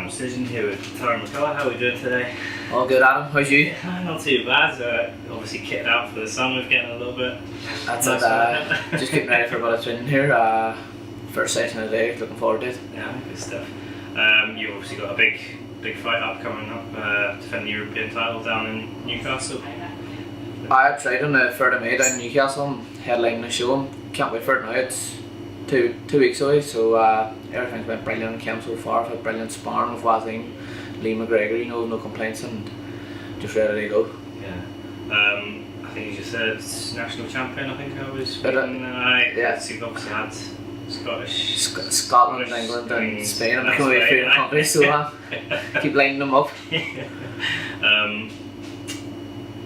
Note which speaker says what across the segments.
Speaker 1: Decision here with TYRONE McCULLAGH. How are we doing today?
Speaker 2: All good, Adam. How's you?
Speaker 1: Not too bad. Obviously kitted out for the sun. We're getting a little bit.
Speaker 2: That's it. Just getting ready for a bit of training here. First session of the day. Looking forward to it.
Speaker 1: Yeah, good stuff. You've obviously got a big fight up coming up. Defending the European title down in Newcastle.
Speaker 2: I tried on the 3rd of May down in Newcastle. I'm headlining the show. Can't wait for it now. It's two weeks away, so everything's been brilliant in camp so far. I've had brilliant sparring with Wazim, Lee McGregor, no complaints, and just ready to go.
Speaker 1: Yeah. I think you just said national champion. I think I was.
Speaker 2: Yeah.
Speaker 1: So you've obviously had
Speaker 2: Scotland, England, and Spain. I'm going to be favorite countries, so keep lining them up.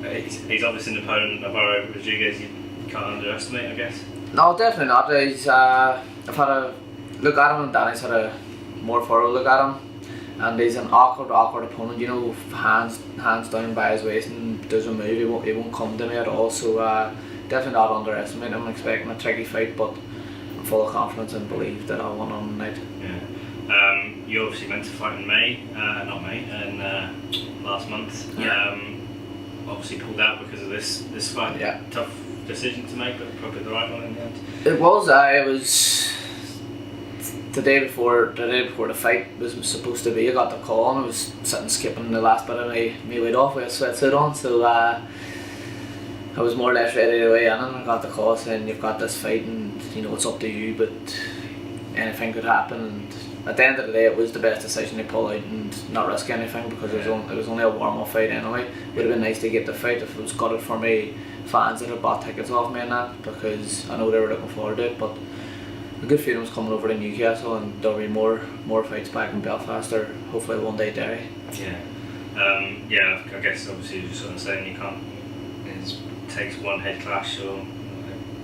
Speaker 1: He's obviously an opponent of our Rodriguez. You can't underestimate, I guess.
Speaker 2: No, definitely not. I've had a look at him, and Danny's had a more thorough look at him, and he's an awkward opponent. You know, hands down by his waist and does a move. He won't come to me at all. So definitely not underestimate him. I'm expecting a tricky fight, but I'm full of confidence and believe that I'll win on the night.
Speaker 1: Yeah. You obviously meant to fight in last month.
Speaker 2: Yeah.
Speaker 1: Obviously pulled out because of this fight.
Speaker 2: Yeah.
Speaker 1: Tough decision to make, but probably the right one in the end.
Speaker 2: It was. It was the day before the fight was supposed to be. I got the call and I was sitting skipping the last bit of my weight off with a sweatsuit on. So I was more or less ready to weigh in, and I got the call saying you've got this fight and it's up to you, but anything could happen. And at the end of the day, it was the best decision to pull out and not risk anything, because it was only a warm-up fight anyway. It would have been nice to get the fight if it was gutted for me fans that had bought tickets off me and that, because I know they were looking forward to it. But a good feeling was coming over to Newcastle, and there'll be more fights back in Belfast, or hopefully one day Derry.
Speaker 1: Yeah. I guess obviously you're sort of saying you can't. It takes one head clash or a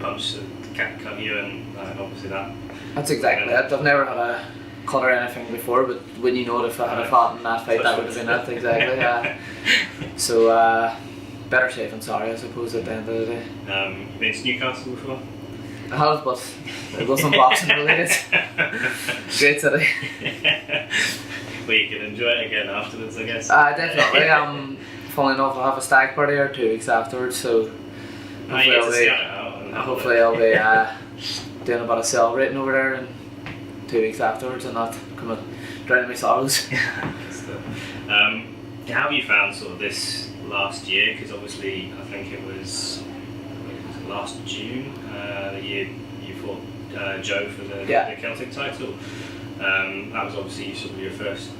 Speaker 1: punch to cut you, and obviously that.
Speaker 2: That's exactly it. I've never had a cut or anything before, but when you know if I had a fought in that fight, that would have been it. Exactly. So better safe than sorry, I suppose, at the end of the day.
Speaker 1: You've been to Newcastle before?
Speaker 2: I have, but it wasn't boxing related. Great city.
Speaker 1: Well, you can enjoy it again afterwards, I guess.
Speaker 2: Definitely. Funnily enough, I'll have a stag party or 2 weeks afterwards, so hopefully I'll be doing a bit of celebrating over there in 2 weeks afterwards, and not come and drown in my sorrows.
Speaker 1: How have you found sort of this last year? Because obviously I think it was last June that you fought Joe for the Celtic title. That was obviously sort of your first,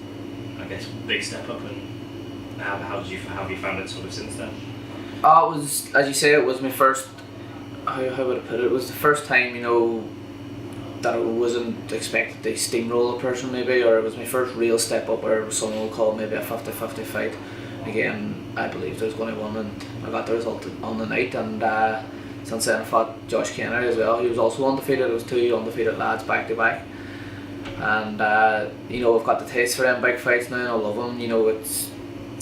Speaker 1: I guess, big step up. And how have you found it sort of since then?
Speaker 2: It was, as you say, it was my first. How would I put it? It was the first time that I wasn't expected to steamroll a person, maybe, or it was my first real step up where someone would call maybe a 50-50 fight. Again, I believed I was going to win, and I got the result on the night. And since then I fought Josh Kennedy as well. He was also undefeated. It was 2 undefeated lads back to back. And I've got the taste for them big fights now, and I love them. It's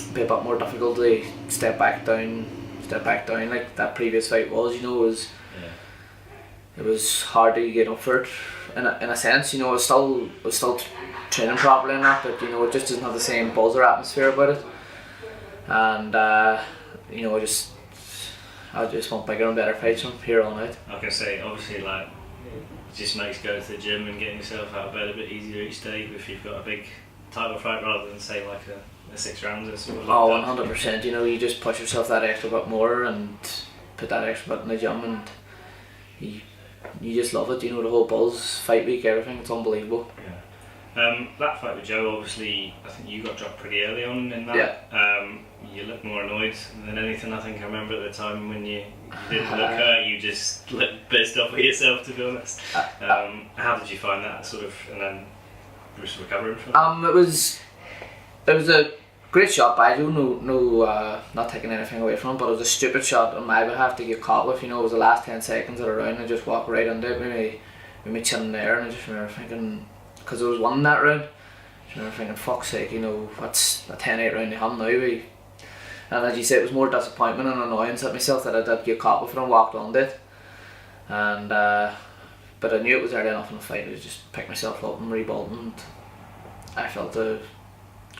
Speaker 2: a bit more difficult to step back down like that previous fight was. It was hard to get up for it in a sense. I was still training properly and that, but it just doesn't have the same buzz or atmosphere about it. And I just want bigger and better fights from here on out.
Speaker 1: Like I say, obviously, it just makes going to the gym and getting yourself out of bed a bit easier each day if you've got a big title fight, rather than say like a 6 rounds or something.
Speaker 2: 100%. You just push yourself that extra bit more and put that extra bit in the gym, and you just love it. The whole buzz, fight week, everything. It's unbelievable.
Speaker 1: Yeah. That fight with Joe, obviously, I think you got dropped pretty early on in that.
Speaker 2: Yeah.
Speaker 1: You looked more annoyed than anything. I think I remember at the time when you didn't look hurt, you just looked pissed off with yourself, to be honest. How did you find that sort of, and then just recovering from it?
Speaker 2: It was a great shot by Joe. No, not taking anything away from him, but it was a stupid shot on my behalf to get caught with. It was the last 10 seconds of the round, and I just walked right into it with my chin in the air, and I just remember thinking, because there was one in that round, I remember thinking, fuck's sake, what's a 10-8 round to him now? And as you say, it was more disappointment and annoyance at myself that I did get caught with it and walked on it. And but I knew it was early enough in the fight. I just picked myself up and rebuilt, and I felt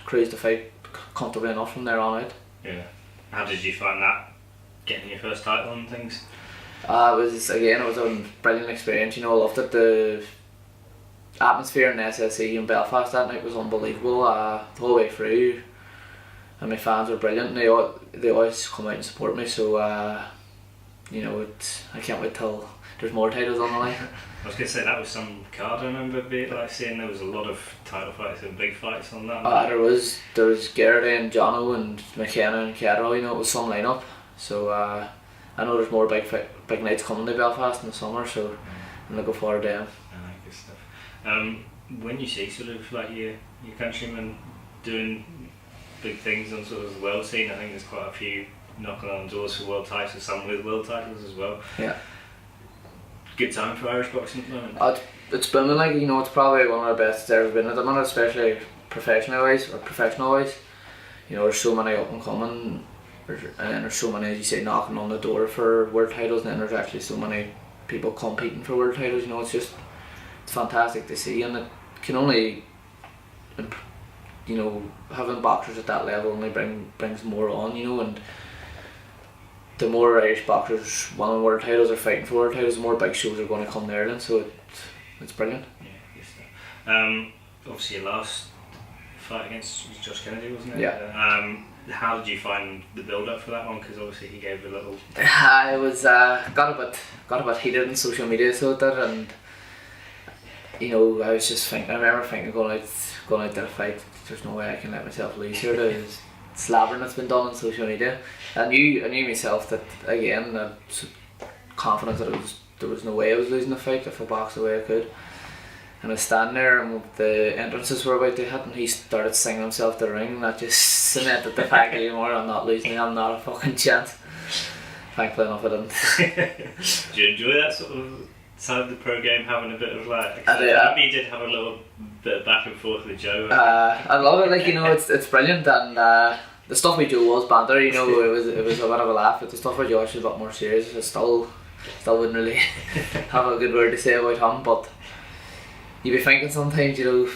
Speaker 2: cruised the fight comfortably enough from there on out.
Speaker 1: Yeah. How did you find that, getting your first title and things?
Speaker 2: It was a brilliant experience. You know, I loved it. The atmosphere in the SSE in Belfast that night was unbelievable. The whole way through, and my fans were brilliant. And they always come out and support me. So you know, I can't wait till there's more titles on the line.
Speaker 1: I was going to say, that was some card I remember seeing. There was a lot of title fights and big fights on that.
Speaker 2: There was Garrity and Jono and McKenna and Kettle. You know, it was some lineup. So I know there's more big nights coming to Belfast in the summer. So I'm looking forward to them.
Speaker 1: I like this stuff. When you see sort of like your countrymen doing big things on sort of the world scene, I think there's quite a few knocking on doors for world titles, some with world titles as well.
Speaker 2: Yeah.
Speaker 1: Good time for Irish boxing at the moment.
Speaker 2: It's booming, like, you know, it's probably one of the best it's ever been at the minute, especially professional wise. You know, there's so many up and coming, and then there's so many, as you say, knocking on the door for world titles, and then there's actually so many people competing for world titles. You know, it's fantastic to see, and it can only, you know, having boxers at that level only brings more on, you know, and the more Irish boxers winning world titles or fighting for world titles, the more big shows are going to come there then, so it's brilliant.
Speaker 1: Yeah, good stuff. Obviously your last fight against Josh Kennedy, wasn't it?
Speaker 2: Yeah.
Speaker 1: How did you find the build up for that one? Because obviously he gave a little...
Speaker 2: It was got a bit heated on social media, so it did, and you know, I was just thinking, I remember thinking going out to the fight, there's no way I can let myself lose here. There's slabbering that's been done on social media. I knew myself that, again, I was confident that there was no way I was losing the fight if I boxed the way I could. And I was standing there, and the entrances were about to hit, and he started singing himself to the ring, and that just cemented the fact that anymore, I'm not losing, I'm not a fucking chance. Thankfully enough I didn't.
Speaker 1: Do you enjoy that sort of side of the pro game, having a bit of like...
Speaker 2: I
Speaker 1: you did have a little bit of back and forth with Joe.
Speaker 2: I love it, like, you know, it's brilliant, and the stuff with Joe was banter, you know, it was a bit of a laugh, but the stuff with Josh was a lot more serious. I still wouldn't really have a good word to say about him, but you'd be thinking sometimes, you know,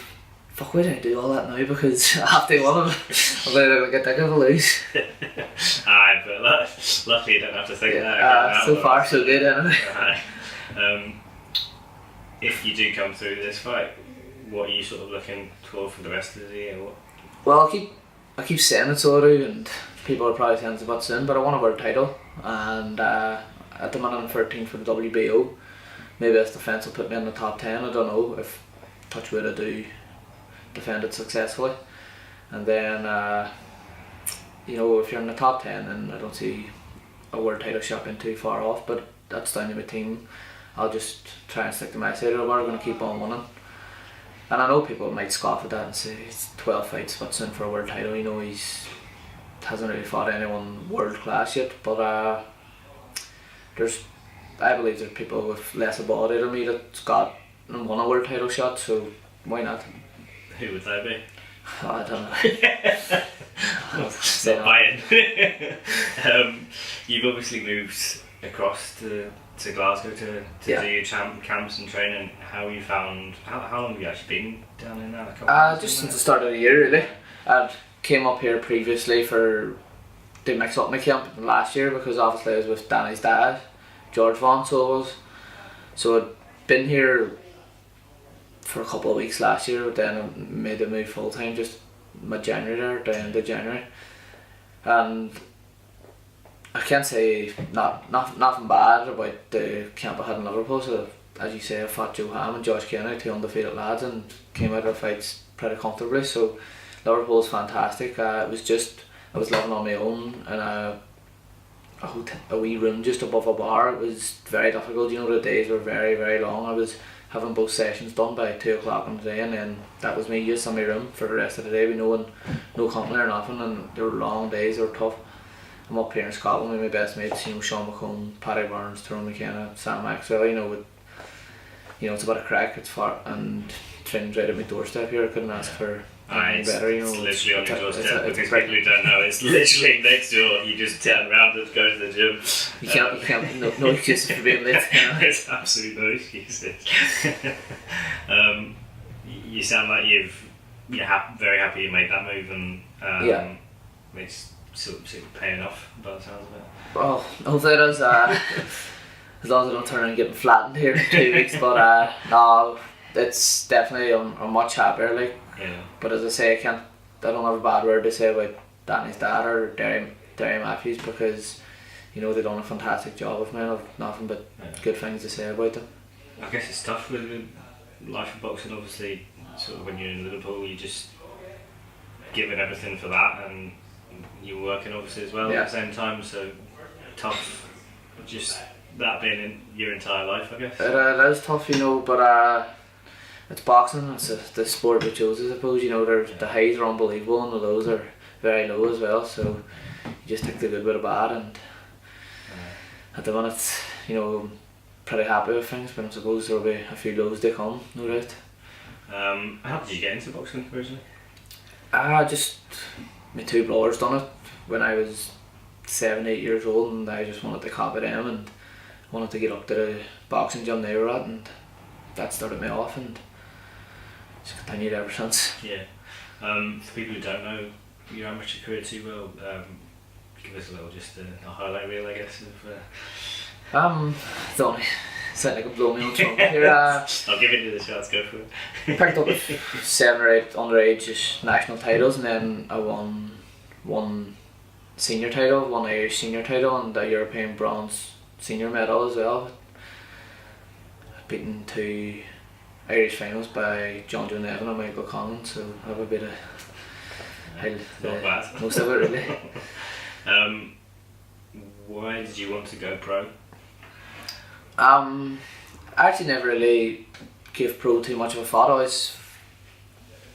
Speaker 2: fuck, why did I do all that now, because after I won him, I'm going to look like a dick if I lose.
Speaker 1: Aye, but luckily you don't have to think that.
Speaker 2: So far so good anyway.
Speaker 1: If you do come through this fight, what are you sort of looking for the rest of the year?
Speaker 2: Well, I keep saying it, so I do, and people are probably saying it's a bit soon, but I want a world title, and at the minute I'm 13 for the WBO. Maybe this defence will put me in the top 10, I don't know, if touch wood I do defend it successfully. And then, you know, if you're in the top 10, then I don't see a world title shot being too far off, but that's down to my team. I'll just try and stick to my side of it, we're going to keep on winning. And I know people might scoff at that and say it's 12 fights, but soon for a world title. You know, hasn't really fought anyone world class yet, but I believe there's people with less ability than me that's got and won a world title shot, so why not?
Speaker 1: Who would they be?
Speaker 2: Oh, I don't know.
Speaker 1: Not buying. You've obviously moved across to Glasgow to do your camps and training. How long have you actually been down in that?
Speaker 2: Just since the start of the year, really. I came up here previously to mix up my camp last year, because obviously I was with Danny's dad, George Vaughan, so I'd been here for a couple of weeks last year, but then I made the move full time just mid-January there, the end of January. And I can't say nothing bad about the camp I had in Liverpool. So, as you say, I fought Joe Ham and Josh Kennedy, two undefeated lads, and came out of the fights pretty comfortably. So Liverpool's fantastic. I was living on my own in a wee room just above a bar. It was very difficult. You know, the days were very, very long. I was having both sessions done by 2 o'clock in the day, and then that was me just in my room for the rest of the day with no company or nothing, and they were long days, they were tough. I'm up here in Scotland with my best mates, you know, Sean McComb, Paddy Barnes, Tyrone McCullough, Sam Maxwell, you know, it's a bit of crack, it's far, and training's right at my doorstep here. I couldn't ask for anything better, you know.
Speaker 1: It's literally on your doorstep, because people who don't know, it's literally next door. You just turn around and go to the gym.
Speaker 2: You can't, no excuses for being late.
Speaker 1: There's absolutely no excuses. You sound like you've very happy you made that move, and
Speaker 2: Yeah.
Speaker 1: it's sort of paying off by the sounds of it.
Speaker 2: Well, hopefully it is. As long as I don't turn around and get flattened here in 2 weeks, but no, it's definitely I'm much happier. Like,
Speaker 1: Yeah.
Speaker 2: but as I say, I don't have a bad word to say about Danny's dad or Derry Matthews, because they've done a fantastic job with me, and I've nothing but good things to say about them.
Speaker 1: I guess it's tough with life of boxing. Obviously, sort of when you're in Liverpool, you just giving everything for that, and you're working obviously as well at the same time. So tough, just that being in your entire life, I guess.
Speaker 2: It is tough, but it's boxing. It's the sport we chose, I suppose. The highs are unbelievable and the lows are very low as well. So you just take the good with the bad, and at the minute, I'm pretty happy with things. But I suppose there'll be a few lows to come, no doubt.
Speaker 1: How did you get into boxing originally?
Speaker 2: Just my two brothers done it when I was 7, 8 years old, and I just wanted to copy them and wanted to get up to the boxing gym they were at, and that started me off, and it's continued ever since.
Speaker 1: Yeah. For people who don't know your amateur career too well, give us a little a highlight reel, I guess.
Speaker 2: It's only sound like I'm blowing my own trumpet here.
Speaker 1: I'll give it to the shots. Go for it.
Speaker 2: Picked up 7 or 8 underage national titles, and then I won one senior title, one Irish senior title, and a European bronze senior medal as well. Beaten 2 Irish finals by John Joe Nevin and Michael Conlon, so I have a bit of
Speaker 1: not bad.
Speaker 2: most of it really.
Speaker 1: Why did you want to go pro?
Speaker 2: I actually never really gave pro too much of a thought. I always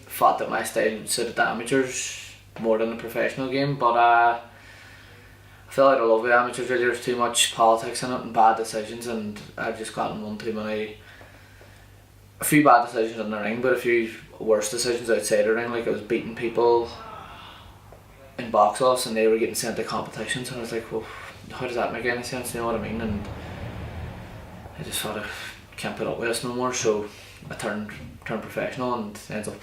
Speaker 2: thought that my style suited the amateurs more than the professional game, but I feel like I love the amateurs really. There's too much politics in it and bad decisions, and I've just gotten a few bad decisions in the ring, but a few worse decisions outside the ring. Like I was beating people in box offs and they were getting sent to competitions, and I was like, well, how does that make any sense? You know what I mean? And I just thought I can't put up with this no more, so I turned professional and ended up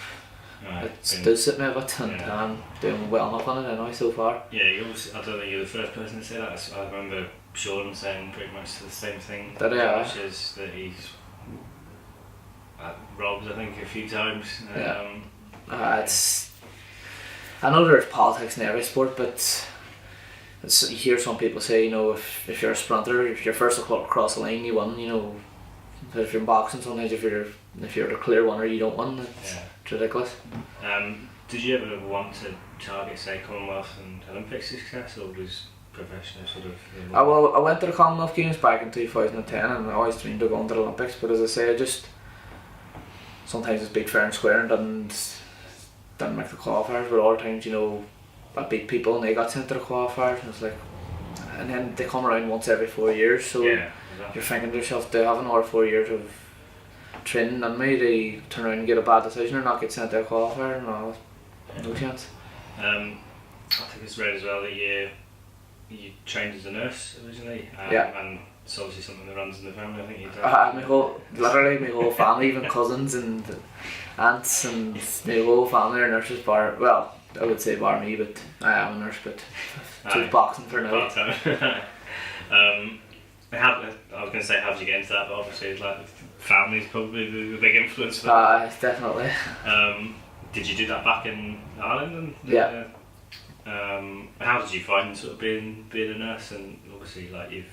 Speaker 2: it still suit me a bit, and I'm doing well enough on it anyway so far.
Speaker 1: Yeah, I don't think you're the first person to say that. I remember Sean saying pretty much the same thing. Which is that he's robbed, I think, a few times.
Speaker 2: I know there's politics in every sport, but you hear some people say, if you're a sprinter, if you're first across the line, you win. But if you're in boxing, sometimes if you're the clear winner, you don't win. It's ridiculous.
Speaker 1: Did you ever want to target, say, Commonwealth and Olympic success, or was professional sort of?
Speaker 2: I went to the Commonwealth Games back in 2010, and I always dreamed of going to the Olympics. But as I say, sometimes it's beat fair and square and didn't make the qualifiers. But other times, I beat people and they got sent to the qualifiers, and it's like, and then they come around once every 4 years. So you're thinking to yourself, do I have another 4 years of training on me to turn around and get a bad decision or not get sent to a qualifier? No chance.
Speaker 1: I think it's read as well that you trained as a nurse originally, and it's obviously something that runs in the family. I think you did.
Speaker 2: My whole family, even cousins and aunts and my whole family are nurses. Well, I would say bar me, but I am a nurse, but just boxing for now. I was going to say, how did you get into that? But obviously, it's like family's probably the big influence for that. Definitely.
Speaker 1: Did you do that back in Ireland?
Speaker 2: Yeah.
Speaker 1: How did you find sort of being a nurse? And obviously, I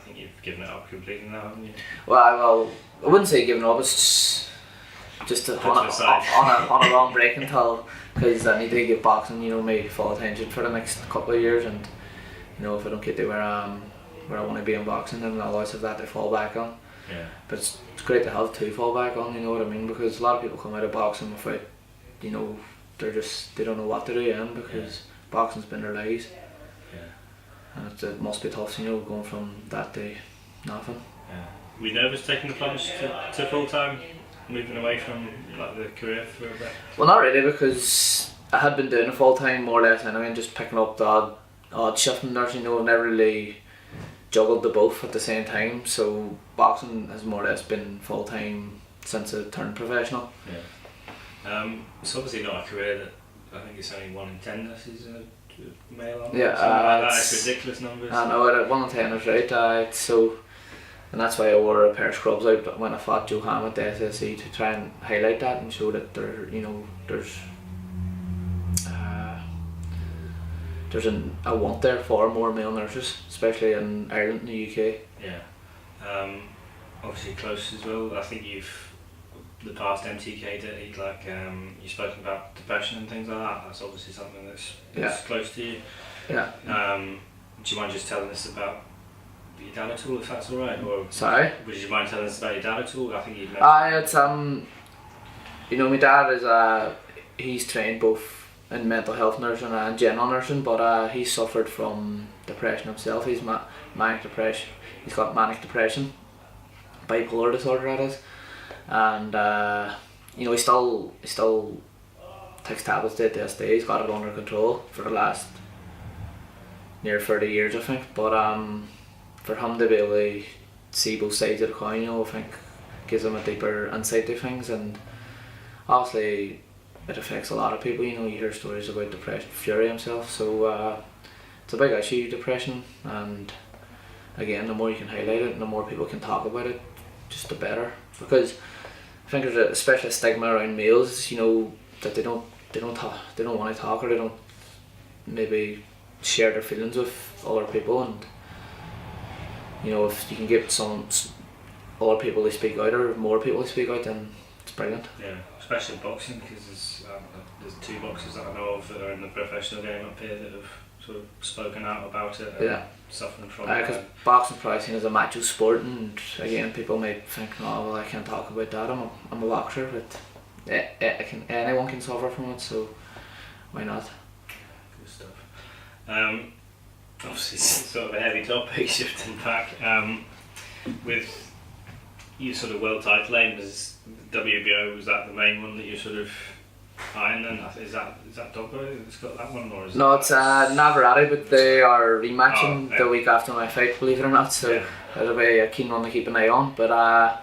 Speaker 1: think you've given it up completely now, haven't you?
Speaker 2: Well, I wouldn't say given up. It's just on a long break until, because I need to give boxing, my full attention for the next couple of years, and if I don't get to where I want to be in boxing, then I'll always have that to fall back on.
Speaker 1: Yeah.
Speaker 2: But it's great to have to fall back on, you know what I mean? Because a lot of people come out of boxing without, they don't know what to do in, because boxing's been their lives. Yeah. And it must be tough, going from that to nothing.
Speaker 1: Yeah. Were you nervous taking the plunge to full time, moving away from the career for a bit? Well,
Speaker 2: not really, because I had been doing it full time more or less anyway, and just picking up the odd shift in nursing. I've never really juggled the both at the same time, so boxing has more or less been full time since I turned professional.
Speaker 1: Yeah. It's obviously not a career that I think it's only 1 in 10 that is a male on.
Speaker 2: Yeah,
Speaker 1: Something like that. It's ridiculous numbers.
Speaker 2: I know, 1 in 10 is right. So, and that's why I wore a pair of scrubs out when I fought Joe Ham at the SSE to try and highlight that and show that there's a want there for more male nurses, especially in Ireland and the UK.
Speaker 1: Yeah. Obviously close as well. I think you've the past MTK DERRY, like you've spoken about depression and things like that. That's obviously something that's close to you.
Speaker 2: Yeah.
Speaker 1: Do you mind just telling us about your dad at all, if that's alright? Or
Speaker 2: sorry?
Speaker 1: Would you mind telling us about your dad at all? I think you'd mentioned.
Speaker 2: It's my dad is he's trained both in mental health nursing and general nursing, but he suffered from depression himself. He's manic depression. He's got manic depression, bipolar disorder that is, and he still takes tablets day to this day. He's got it under control for the last near 30 years, I think. But for him to be able to see both sides of the coin, I think gives him a deeper insight to things, and obviously it affects a lot of people. You hear stories about depression, Fury himself, so it's a big issue, depression, and again, the more you can highlight it and the more people can talk about it, just the better, because I think there's especially a stigma around males, that they don't want to talk, or they don't maybe share their feelings with other people, and if you can get some other people to speak out, or more people to speak out, then it's brilliant.
Speaker 1: Yeah, especially in boxing, because there's 2 boxers that I know of that are in the professional game up here that have sort of spoken out about it and suffering from it.
Speaker 2: Because boxing probably seen as a macho sport, and again, people might think, oh well, I can't talk about that, I'm a boxer, but anyone can suffer from it, so why not?
Speaker 1: Good stuff. Obviously it's sort of a heavy topic, shifting back. With you sort of world title aim, as WBO, was that the main one that you're sort of eyeing then? Is that Dogbo that's got that one, or is
Speaker 2: no, it's Navarrete, but they are rematching the week after my fight, believe it or not, so it'll be a keen one to keep an eye on. But I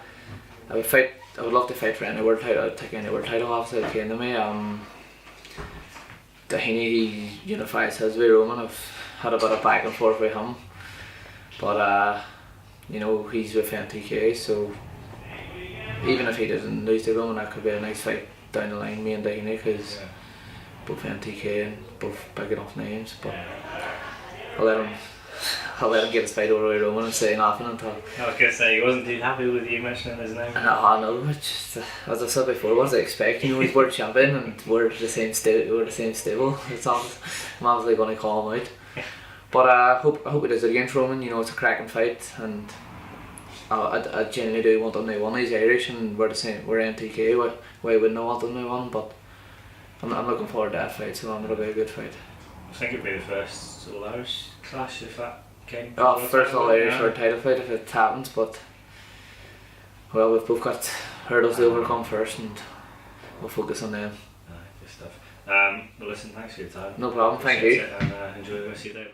Speaker 2: would love to fight for any world title. I'd take any world title, obviously, that came to me. Dahini, he unifies his with Roman. I've had a bit of back and forth with him, but he's with MTK, so even if he doesn't lose to Roman, that could be a nice fight down the line, me and Dahini, because both MTK and both big enough names. But I'll let him get his fight over with Roman and say nothing until.
Speaker 1: I was going to say, he wasn't too happy with you mentioning his name.
Speaker 2: No, just, as I said before, what does I expect? He's world champion and we're the same stable. I'm obviously going to call him out. But I hope it is against Roman. It's a cracking fight, and I genuinely do want him to win. He's Irish and we're the same. We're MTK. Why wouldn't I want him to win? But I'm looking forward to that fight. So it'll be a good fight.
Speaker 1: I think it'd be the first all Irish clash if that came.
Speaker 2: First all Irish world title fight if it happens. But well, we've both got hurdles to overcome first, and we'll focus on them.
Speaker 1: Good stuff. Well, listen, thanks for your time.
Speaker 2: No problem. Thank you.
Speaker 1: And enjoy the rest of your day.